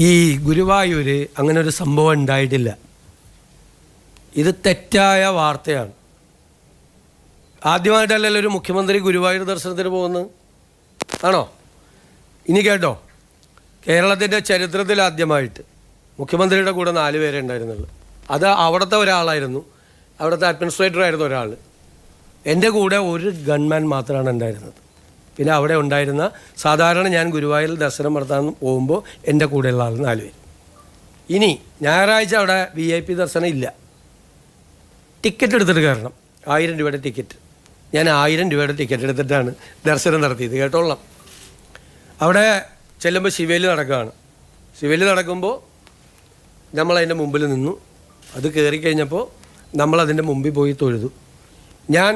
ഈ ഗുരുവായൂർ അങ്ങനെ ഒരു സംഭവം ഉണ്ടായിട്ടില്ല. ഇത് തെറ്റായ വാർത്തയാണ്. ആദ്യമായിട്ടല്ലല്ലോ ഒരു മുഖ്യമന്ത്രി ഗുരുവായൂർ ദർശനത്തിന് പോകുന്നത്, ആണോ? ഇനി കേട്ടോ, കേരളത്തിൻ്റെ ചരിത്രത്തിൽ ആദ്യമായിട്ട് മുഖ്യമന്ത്രിയുടെ കൂടെ 4 പേരെ ഉണ്ടായിരുന്നുള്ളൂ. അത് അവിടുത്തെ ഒരാളായിരുന്നു, അവിടുത്തെ അഡ്മിനിസ്ട്രേറ്റർ ആയിരുന്നു ഒരാൾ. എൻ്റെ കൂടെ ഒരു ഗൺമാൻ മാത്രമാണ് ഉണ്ടായിരുന്നത്. പിന്നെ അവിടെ ഉണ്ടായിരുന്ന സാധാരണ ഞാൻ ഗുരുവായൂരിൽ ദർശനം നടത്താൻ പോകുമ്പോൾ എൻ്റെ കൂടെയുള്ള ആൾ 4 പേര്. ഇനി ഞായറാഴ്ച അവിടെ VIP ദർശനം ഇല്ല. ടിക്കറ്റ് എടുത്തിട്ട് കയറണം, 1000 രൂപയുടെ ടിക്കറ്റ്. ഞാൻ 1000 രൂപയുടെ ടിക്കറ്റ് എടുത്തിട്ടാണ് ദർശനം നടത്തിയത്, കേട്ടോളാം. അവിടെ ചെല്ലുമ്പോൾ ശിവേലി നടക്കുകയാണ്. ശിവേലി നടക്കുമ്പോൾ നമ്മളതിൻ്റെ മുമ്പിൽ നിന്നു. അത് കയറിക്കഴിഞ്ഞപ്പോൾ നമ്മളതിൻ്റെ മുമ്പിൽ പോയി തൊഴുതു. ഞാൻ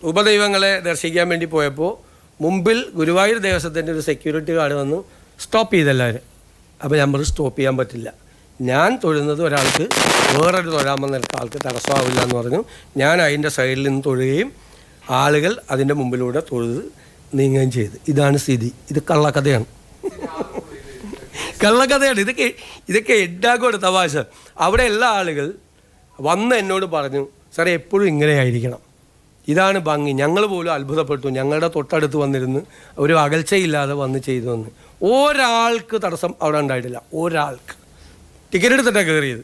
ഉപദൈവങ്ങളെ ദർശിക്കാൻ വേണ്ടി പോയപ്പോൾ മുമ്പിൽ ഗുരുവായൂർ ദേവസ്വത്തിൻ്റെ ഒരു സെക്യൂരിറ്റി ഗാർഡ് വന്നു സ്റ്റോപ്പ് ചെയ്തെല്ലാവരും. അപ്പോൾ നമ്മൾ സ്റ്റോപ്പ് ചെയ്യാൻ പറ്റില്ല, ഞാൻ തൊഴുന്നത് ഒരാൾക്ക് വേറൊരു തൊഴാമെന്ന ആൾക്ക് തടസ്സമാവില്ല എന്ന് പറഞ്ഞു. ഞാൻ അതിൻ്റെ സൈഡിൽ നിന്ന് തൊഴുകയും ആളുകൾ അതിൻ്റെ മുമ്പിലൂടെ തൊഴുത് നീങ്ങുകയും ചെയ്തു. ഇതാണ് സ്ഥിതി. ഇത് കള്ളക്കഥയാണ്, കള്ളക്കഥയാണ്. ഇതൊക്കെ എഡാക്കോട് തമാശ. അവിടെ എല്ലാ ആളുകൾ വന്ന് എന്നോട് പറഞ്ഞു, സാറേ എപ്പോഴും ഇങ്ങനെ ആയിരിക്കണം, ഇതാണ് ഭംഗി. ഞങ്ങൾ പോലും അത്ഭുതപ്പെട്ടു. ഞങ്ങളുടെ തൊട്ടടുത്ത് വന്നിരുന്ന് ഒരു അകൽച്ചയില്ലാതെ വന്ന് ചെയ്തു വന്ന് ഒരാൾക്ക് തടസ്സം അവിടെ ഉണ്ടായിട്ടില്ല, ഒരാൾക്ക്. ടിക്കറ്റ് എടുത്തിട്ടാണ് കയറിയത്.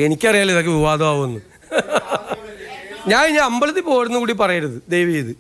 എനിക്കറിയാലോ ഇതൊക്കെ വിവാദമാവുമെന്ന്. ഞാൻ അമ്പലത്തിൽ പോരുന്ന കൂടി പറയരുത് ദയവ് ചെയ്ത്.